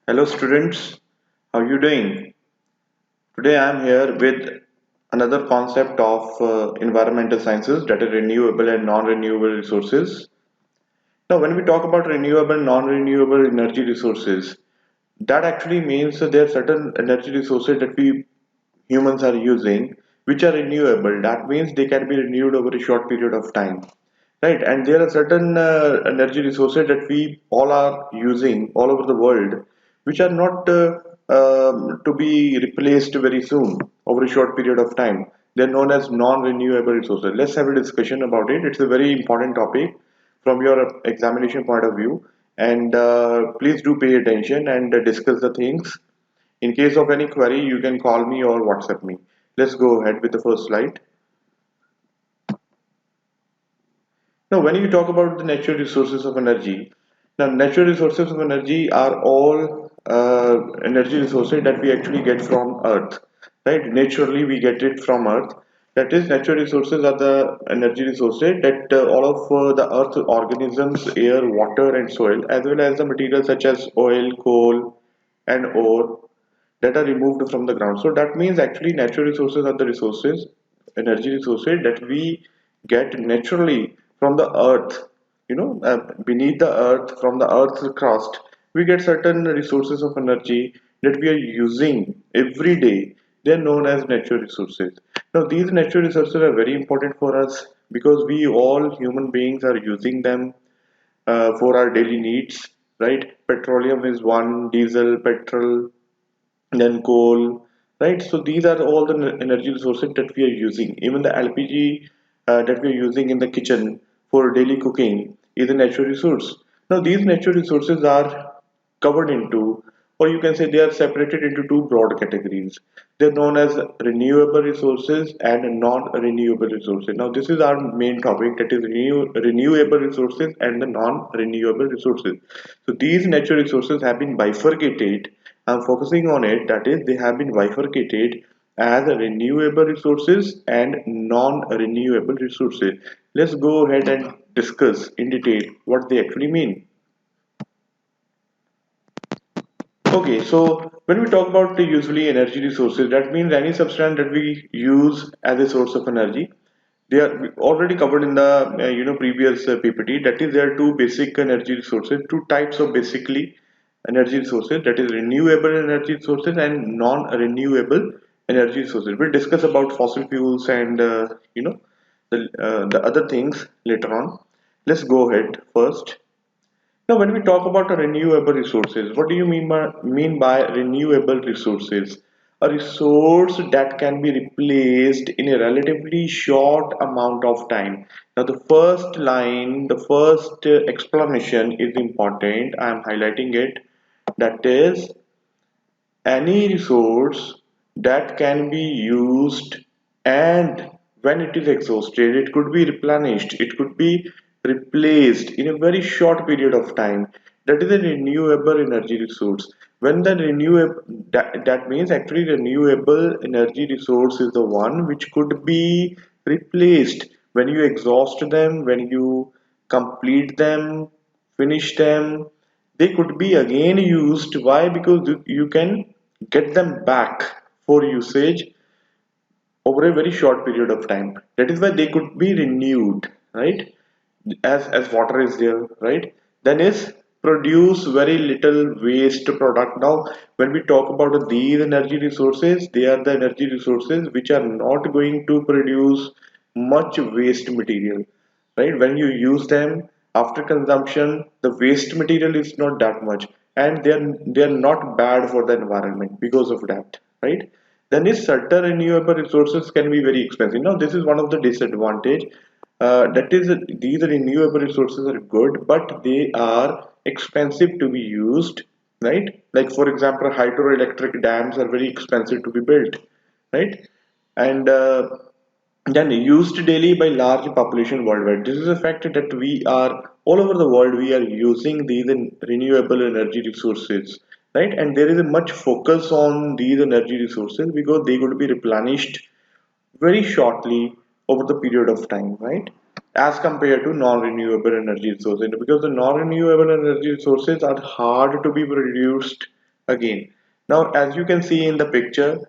Hello students, how are you doing? Today I am here with another concept of environmental sciences, that is renewable and non-renewable resources. Now when we talk about renewable non-renewable energy resources, that actually means that there are certain energy resources that we humans are using which are renewable. That means they can be renewed over a short period of time. Right, and there are certain energy resources that we all are using all over the world, which are not to be replaced very soon over a short period of time. They're known as non-renewable resources. Let's have a discussion about it. It's a very important topic from your examination point of view, and please do pay attention and discuss the things. In case of any query, you can call me or WhatsApp me. Let's go ahead with the first slide. Now, when you talk about the natural resources of energy, now natural resources of energy are all energy resources that we actually get from Earth, right? Naturally, we get it from Earth. That is, natural resources are the energy resources that all of the Earth organisms, air, water, and soil, as well as the materials such as oil, coal, and ore that are removed from the ground. So that means actually natural resources are the resources, energy resources that we get naturally from the earth. Beneath the earth, from the earth's crust, we get certain resources of energy that we are using every day. They are known as natural resources. Now, these natural resources are very important for us because we all human beings are using them for our daily needs, right? Petroleum is one, diesel, petrol, then coal, right? So these are all the energy resources that we are using. Even the LPG that we are using in the kitchen for daily cooking is a natural resource. Now these natural resources are covered into, or you can say they are separated into two broad categories. They're known as renewable resources and non-renewable resources. Now this is our main topic, that is renewable resources and the non-renewable resources. So these natural resources have been bifurcated. I'm focusing on it, that is, they have been bifurcated as renewable resources and non-renewable resources. Let's go ahead and discuss in detail what they actually mean. Okay, so when we talk about the usually energy resources, that means any substance that we use as a source of energy. They are already covered in the previous PPT. That is, there are two basic energy resources, two types of basically energy resources. That is renewable energy resources and non-renewable energy resources. We'll discuss about fossil fuels and the other things later on. Let's go ahead first. Now, when we talk about renewable resources, what do you mean by renewable resources? A resource that can be replaced in a relatively short amount of time. Now, the first line, the first explanation is important. I am highlighting it. That is, any resource that can be used, and when it is exhausted it could be replenished, it could be replaced in a very short period of time. That is a renewable energy resource. When the renewable, that means actually renewable energy resource is the one which could be replaced when you exhaust them, when you complete them, finish them. They could be again used. Why? Because you can get them back for usage over a very short period of time. That is why they could be renewed, right? As water is there, right? Then is produce very little waste product. Now when we talk about these energy resources, they are the energy resources which are not going to produce much waste material, right? When you use them after consumption, the waste material is not that much, and they are not bad for the environment because of that, right? Then is certain renewable resources can be very expensive. Now this is one of the disadvantage. That is, these renewable resources are good, but they are expensive to be used, right? Like for example, hydroelectric dams are very expensive to be built, right? And then used daily by large population worldwide. This is a fact that we are all over the world. We are using these renewable energy resources, right? And there is a much focus on these energy resources because they could be replenished very shortly over the period of time, right? As compared to non-renewable energy resources, because the non-renewable energy resources are hard to be produced again. Now, as you can see in the picture,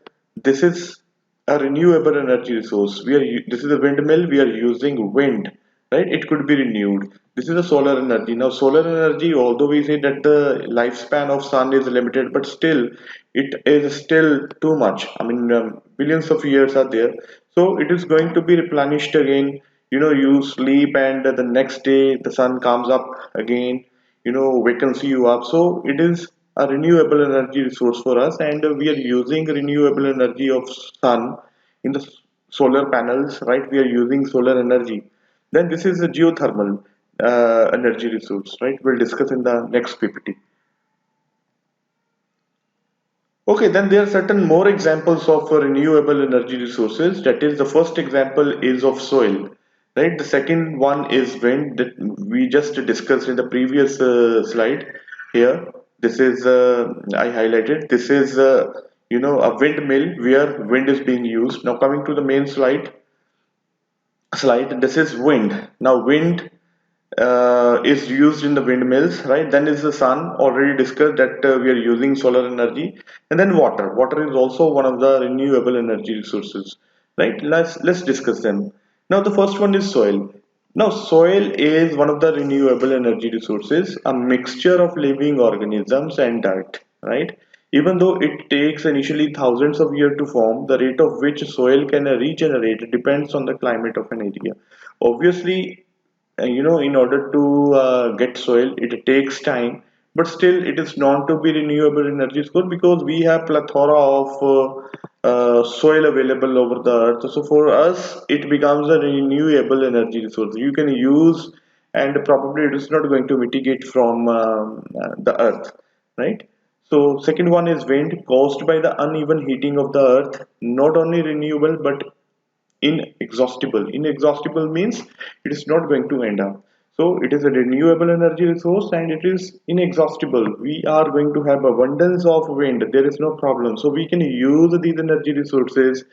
this is a renewable energy resource. This is a windmill. We are using wind, right? It could be renewed. This is a solar energy. Now, solar energy, although we say that the lifespan of sun is limited, but still, it is still too much. I mean, billions of years are there, so it is going to be replenished again. You sleep, and the next day the sun comes up again, wakens you up. So it is a renewable energy resource for us, and we are using renewable energy of sun in the solar panels, right? We are using solar energy. Then this is a geothermal energy resource, right? We'll discuss in the next PPT. Okay, then there are certain more examples of renewable energy resources. That is, the first example is of soil, right? The second one is wind that we just discussed in the previous slide. Here, this is I highlighted. This is a windmill where wind is being used. Now coming to the main slide. This is wind. Now wind is used in the windmills, right? Then is the sun, already discussed that we are using solar energy, and then water. Water is also one of the renewable energy resources, right? Let's discuss them. Now the first one is soil. Now soil is one of the renewable energy resources, a mixture of living organisms and dirt, right? Even though it takes initially thousands of years to form, the rate of which soil can regenerate depends on the climate of an area. Obviously, in order to get soil, it takes time, but still it is known to be renewable energy source because we have plethora of soil available over the earth. So for us, it becomes a renewable energy resource you can use, and probably it is not going to mitigate from the earth, right? So second one is wind, caused by the uneven heating of the earth, not only renewable but inexhaustible. Inexhaustible means it is not going to end up. So it is a renewable energy resource and it is inexhaustible. We are going to have abundance of wind. There is no problem. So we can use these energy resources,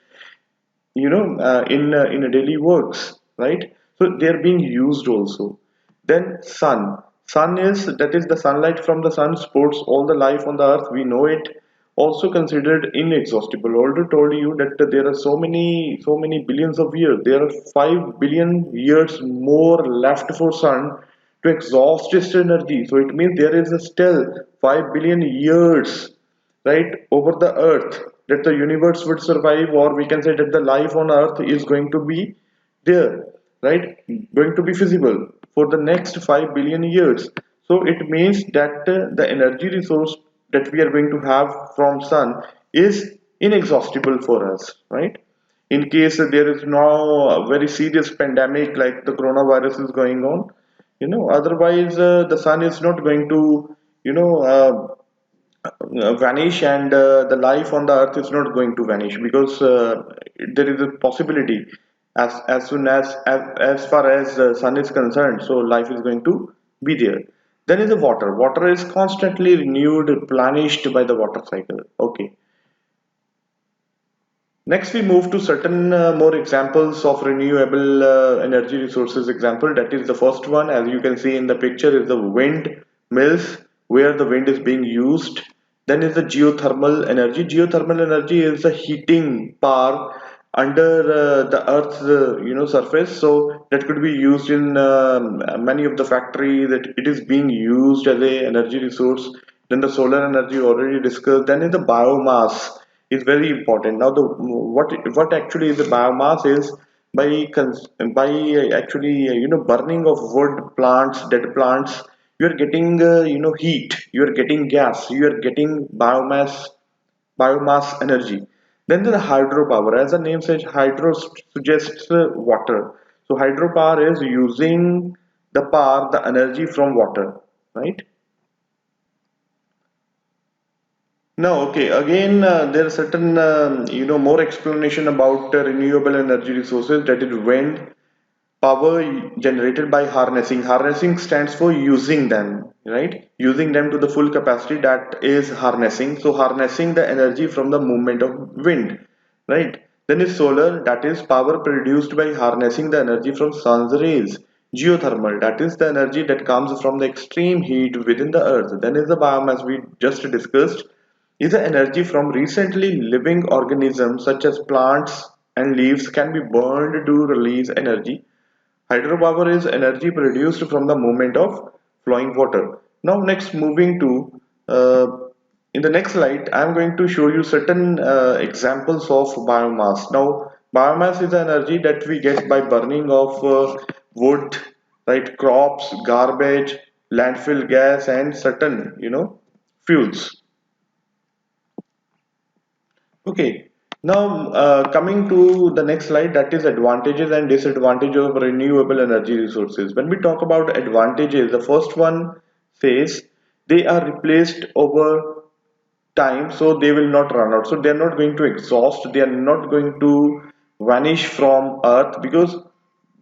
in a daily works, right? So they are being used also. Then sun is, that is, the sunlight from the sun supports all the life on the earth, we know it. Also considered inexhaustible. Already told you that there are so many billions of years. There are 5 billion years more left for sun to exhaust its energy. So it means there is still 5 billion years, right, over the earth, that the universe would survive, or we can say that the life on earth is going to be there, right, going to be feasible for the next 5 billion years. So it means that the energy resource that we are going to have from sun is inexhaustible for us, right? In case there is now a very serious pandemic like the coronavirus is going on, otherwise the sun is not going to vanish, and the life on the earth is not going to vanish, because there is a possibility, as soon as far as the sun is concerned, so life is going to be there. Then is the water is constantly renewed, replenished by the water cycle. Okay, next we move to certain more examples of renewable energy resources. Example, that is the first one, as you can see in the picture, is the wind mills, where the wind is being used. Then is the geothermal energy. Geothermal energy is the heating power under the earth's surface. So that could be used in many of the factories, that it is being used as a energy resource. Then the solar energy already discussed. Then is the biomass is very important. Now the what actually the biomass is, by actually burning of wood, plants, dead plants, you are getting heat, you are getting gas, you are getting biomass energy. Then the hydropower, as the name says, hydro suggests water. So hydropower is using the energy from water, right? No, okay. Again, there are certain, more explanation about renewable energy resources. That is wind power generated by harnessing. Harnessing stands for using them, right? Using them to the full capacity. That is harnessing. So harnessing the energy from the movement of wind, right? Then is solar. That is power produced by harnessing the energy from sun's rays. Geothermal. That is the energy that comes from the extreme heat within the earth. Then is the biomass we just discussed. is the energy from recently living organisms such as plants and leaves can be burned to release energy. Hydropower is energy produced from the movement of flowing water. Now, next moving to uh, in the next slide, I am going to show you certain examples of biomass. Now, biomass is the energy that we get by burning of wood, right? Crops, garbage, landfill gas, and certain, fuels. Okay, now coming to the next slide, that is advantages and disadvantages of renewable energy resources. When we talk about advantages, the first one says they are replaced over time, so they will not run out. So they are not going to exhaust, they are not going to vanish from earth because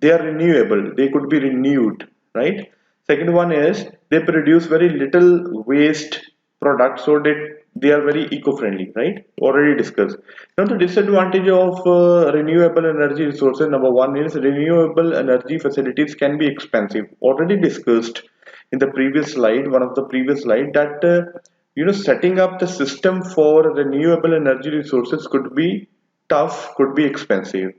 they are renewable, they could be renewed, right? Second one is they produce very little waste product, so they are very eco-friendly, right? Already discussed. Now the disadvantage of renewable energy resources, number one is renewable energy facilities can be expensive, already discussed in the previous slide, one of the previous slide, that setting up the system for renewable energy resources could be tough, could be expensive.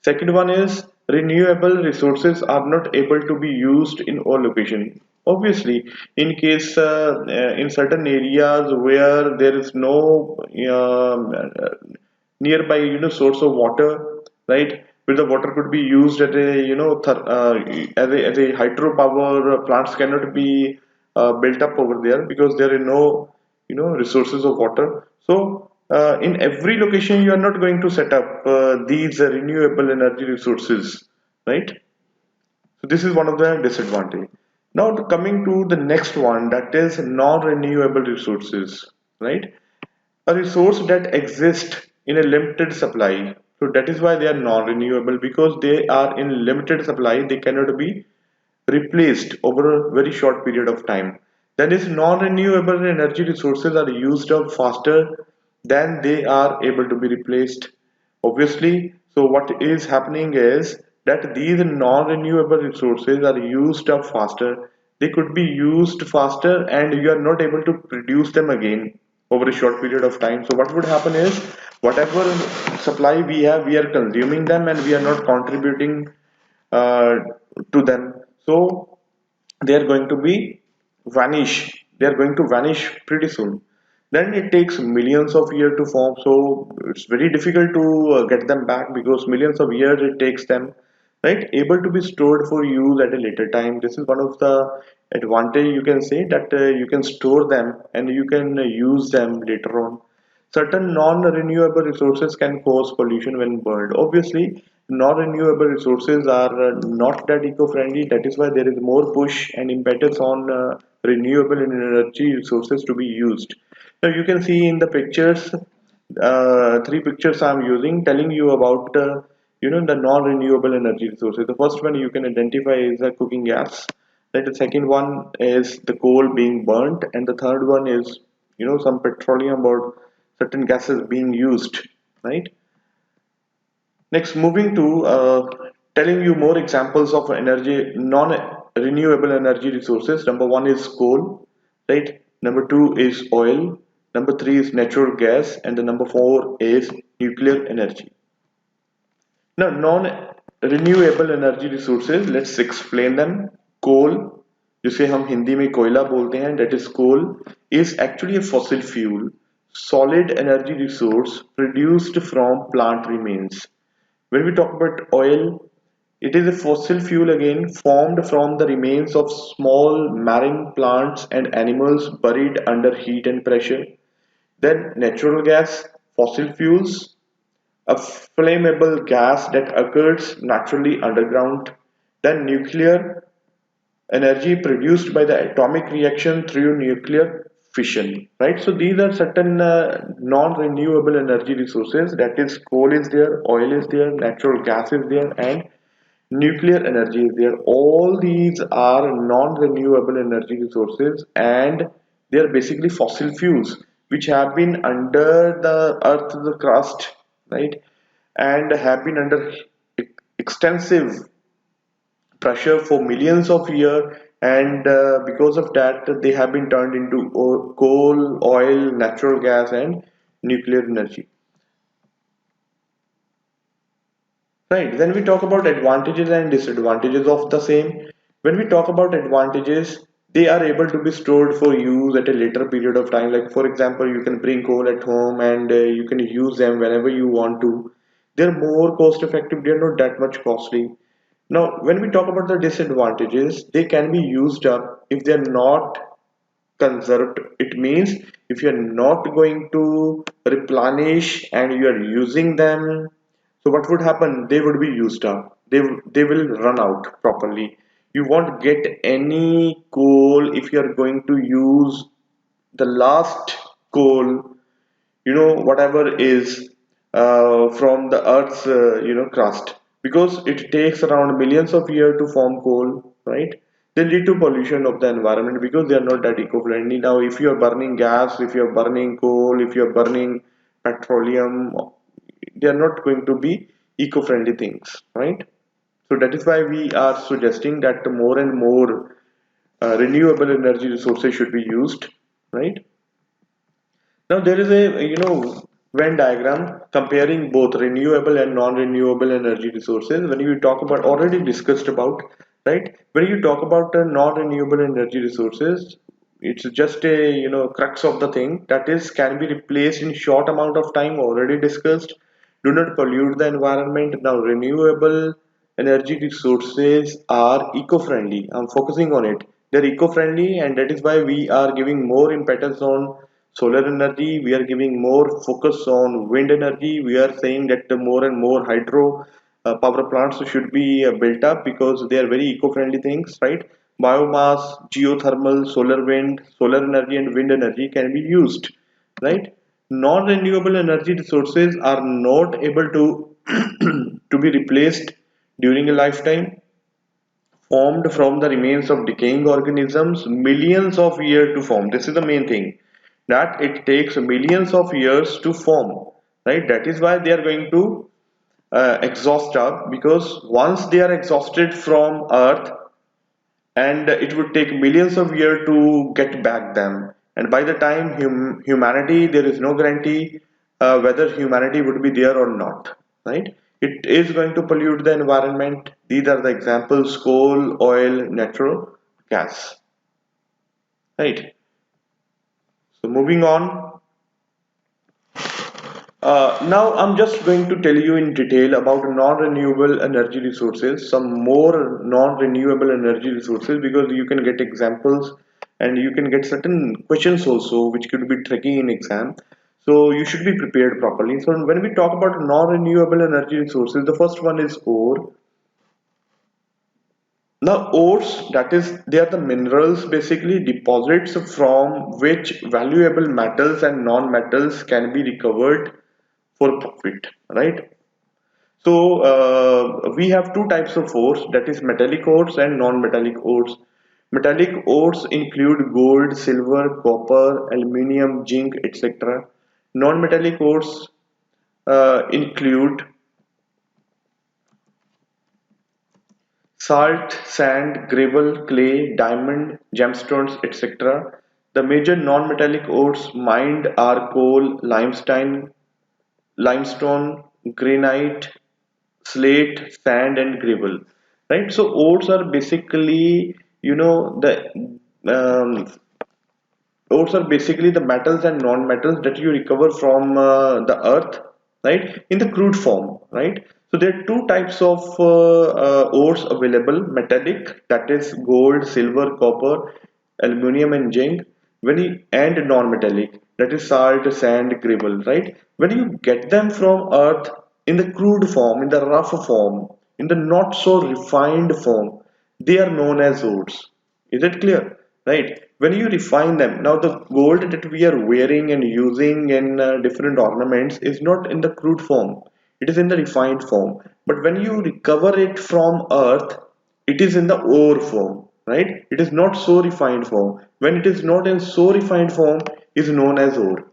Second one is renewable resources are not able to be used in all locations. Obviously, in case in certain areas where there is no nearby source of water, right, where the water could be used at a as a hydropower plants cannot be built up over there because there are no resources of water. So in every location you are not going to set up these renewable energy resources, right? So this is one of the disadvantage. Now coming to the next one, that is non-renewable resources, right? A resource that exists in a limited supply. So that is why they are non-renewable, because they are in limited supply, they cannot be replaced over a very short period of time. That is, non-renewable energy resources are used up faster than they are able to be replaced. Obviously, so what is happening is that these non-renewable resources are used up faster. They could be used faster and you are not able to produce them again over a short period of time. So what would happen is whatever supply we have, we are consuming them and we are not contributing uh, to them. So they are going to be vanish. They are going to vanish pretty soon. Then it takes millions of years to form, so it's very difficult to get them back because millions of years it takes them, right? Able to be stored for use at a later time. This is one of the advantage, you can say, that you can store them and you can use them later on. Certain non-renewable resources can cause pollution when burned. Obviously, non-renewable resources are not that eco-friendly. That is why there is more push and impetus on renewable energy resources to be used. Now you can see in the pictures, three pictures I'm using, telling you about the non-renewable energy resources. The first one you can identify is a cooking gas. Then the second one is the coal being burnt, and the third one is some petroleum or certain gases being used, right? Next, moving to telling you more examples of energy, non-renewable energy resources. Number one is coal, right? Number two is oil. Number three is natural gas, and the number four is nuclear energy. Now, non-renewable energy resources. Let's explain them. Coal, जिसे हम हिंदी में कोयला बोलते हैं, that is coal, is actually a fossil fuel, solid energy resource produced from plant remains. When we talk about oil, it is a fossil fuel again formed from the remains of small marine plants and animals buried under heat and pressure. Then natural gas, fossil fuels, a flammable gas that occurs naturally underground. Then nuclear energy produced by the atomic reaction through nuclear fission, right? So these are certain non-renewable energy resources, that is coal is there, oil is there, natural gas is there, and nuclear energy is there. All these are non-renewable energy resources and they are basically fossil fuels which have been under the earth, the crust, right, and have been under extensive pressure for millions of years and because of that they have been turned into coal, oil, natural gas and nuclear energy. Right, then we talk about advantages and disadvantages of the same. When we talk about advantages, they are able to be stored for use at a later period of time. Like for example, you can bring coal at home and you can use them whenever you want to. They're more cost effective, they're not that much costly. Now, when we talk about the disadvantages, they can be used up if they're not conserved. It means if you're not going to replenish and you are using them, so what would happen? They would be used up. They will run out properly. You won't get any coal if you're going to use the last coal, whatever is from the earth's crust, because it takes around millions of years to form coal, right? They lead to pollution of the environment because they are not that eco-friendly. Now if you are burning gas, if you are burning coal, if you are burning petroleum, they are not going to be eco-friendly things, right? So that is why we are suggesting that more and more renewable energy resources should be used, right? Now there is a Venn diagram comparing both renewable and non-renewable energy resources. When you talk about, already discussed about, right? When you talk about non-renewable energy resources, it's just a crux of the thing, that is can be replaced in short amount of time. Already discussed. Do not pollute the environment. Now renewable energy resources are eco-friendly. I'm focusing on it. They're eco-friendly, and that is why we are giving more impetus on solar energy. We are giving more focus on wind energy. We are saying that the more and more hydro power plants should be built up because they are very eco-friendly things, right? Biomass, geothermal, solar wind, solar energy and wind energy can be used, right? Non-renewable energy resources are not able to to be replaced during a lifetime, formed from the remains of decaying organisms millions of years to form. This is the main thing, that it takes millions of years to form, right? That is why they are going to exhaust up, because once they are exhausted from earth, and it would take millions of years to get back them, and by the time humanity, there is no guarantee whether humanity would be there or not, right? It is going to pollute the environment. These are the examples: coal, oil, natural gas, right? So moving on, now I'm just going to tell you in detail about non-renewable energy resources, some more non-renewable energy resources, because you can get examples and you can get certain questions also which could be tricky in exam. So you should be prepared properly. So when we talk about non-renewable energy resources, the first one is ore. Now ores, that is, they are the minerals, basically deposits from which valuable metals and non-metals can be recovered for profit, right? So we have two types of ores, that is metallic ores and non-metallic ores. Metallic ores include gold, silver, copper, aluminium, zinc, etc. Non-metallic ores include salt, sand, gravel, clay, diamond, gemstones, etc. The major non-metallic ores mined are coal, limestone, granite, slate, sand, and gravel. Right. So ores are basically, the um, ores are basically the metals and non-metals that you recover from the earth, right, in the crude form, right? So there are two types of ores available: metallic, that is gold, silver, copper, aluminum, and zinc. And non-metallic, that is salt, sand, gravel, right? When you get them from earth in the crude form, in the rough form, in the not so refined form, they are known as ores. Is it clear? Right? When you refine them, now the gold that we are wearing and using in different ornaments is not in the crude form, it is in the refined form. But when you recover it from earth, it is in the ore form, right? It is not so refined form. When it is not in so refined form, is known as ore.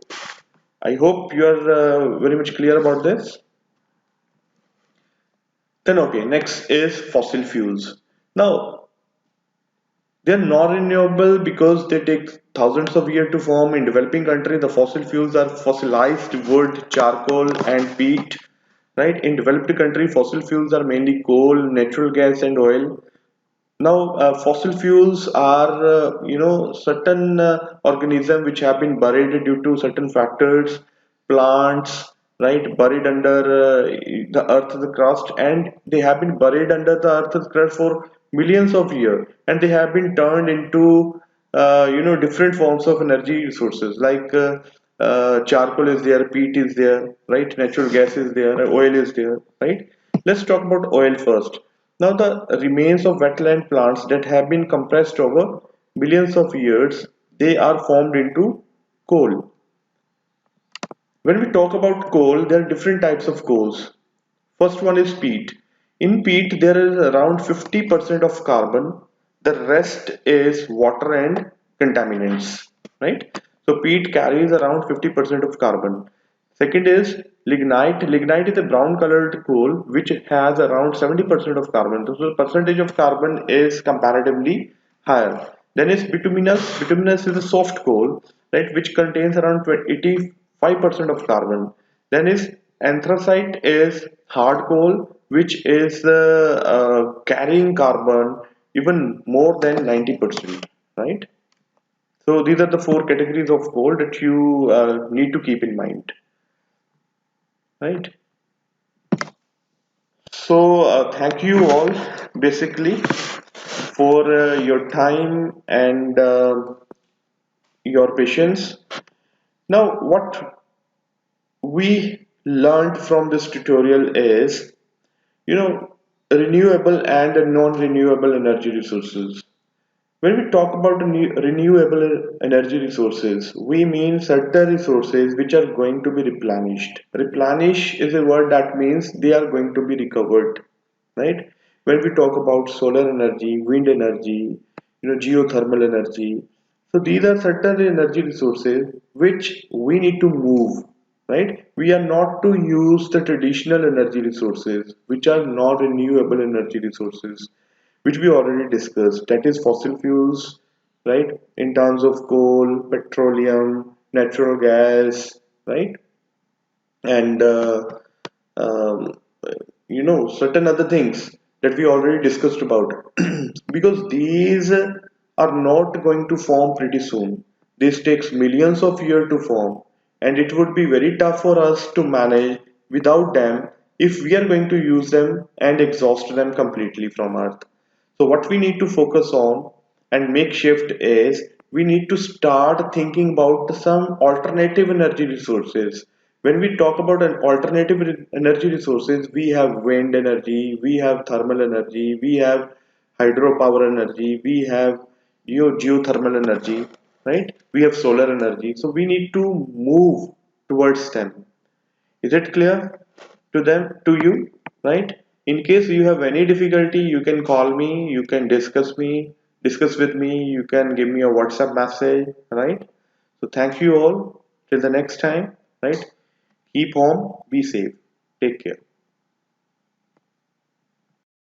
I hope you are very much clear about this. Then okay, next is fossil fuels. Now They are non-renewable because they take thousands of years to form. In developing countries, the fossil fuels are fossilized wood, charcoal, and peat. Right? In developed countries, fossil fuels are mainly coal, natural gas, and oil. Now, fossil fuels are, certain organisms which have been buried due to certain factors, plants, right, buried under the earth's crust, and they have been buried under the earth's crust for millions of years, and they have been turned into, different forms of energy resources like charcoal is there, peat is there, right, natural gas is there, oil is there, right. Let's talk about oil first. Now, the remains of wetland plants that have been compressed over millions of years, they are formed into coal. When we talk about coal, there are different types of coals. First one is peat. In peat, there is around 50% of carbon. The rest is water and contaminants, right? So peat carries around 50% of carbon. Second is lignite. Lignite is a brown colored coal which has around 70% of carbon. So the percentage of carbon is comparatively higher. Then is bituminous. Bituminous is a soft coal, right, which contains around 85% of carbon. Then is anthracite is hard coal, which is carrying carbon even more than 90%, right? So these are the four categories of coal that you need to keep in mind, right? So thank you all basically for your time and your patience. Now, what we learned from this tutorial is, you know, renewable and non-renewable energy resources. When we talk about renewable energy resources, we mean certain resources which are going to be replenished. Replenish is a word that means they are going to be recovered, right? When we talk about solar energy, wind energy, geothermal energy, so these are certain energy resources which we need to move, right? We are not to use the traditional energy resources which are non-renewable energy resources which we already discussed, that is fossil fuels, right, in terms of coal, petroleum, natural gas, right, and um, certain other things that we already discussed about. Because these are not going to form pretty soon. This takes millions of years to form, and it would be very tough for us to manage without them if we are going to use them and exhaust them completely from earth. So what we need to focus on and make shift is we need to start thinking about some alternative energy resources. When we talk about an alternative energy resources, we have wind energy, we have thermal energy, we have hydropower energy, we have geothermal energy, right? We have solar energy. So we need to move towards them. Is it clear to them, to you? Right? In case you have any difficulty, you can call me, you can discuss with me, you can give me a WhatsApp message, right? So thank you all. Till the next time, right? Keep home, be safe. Take care.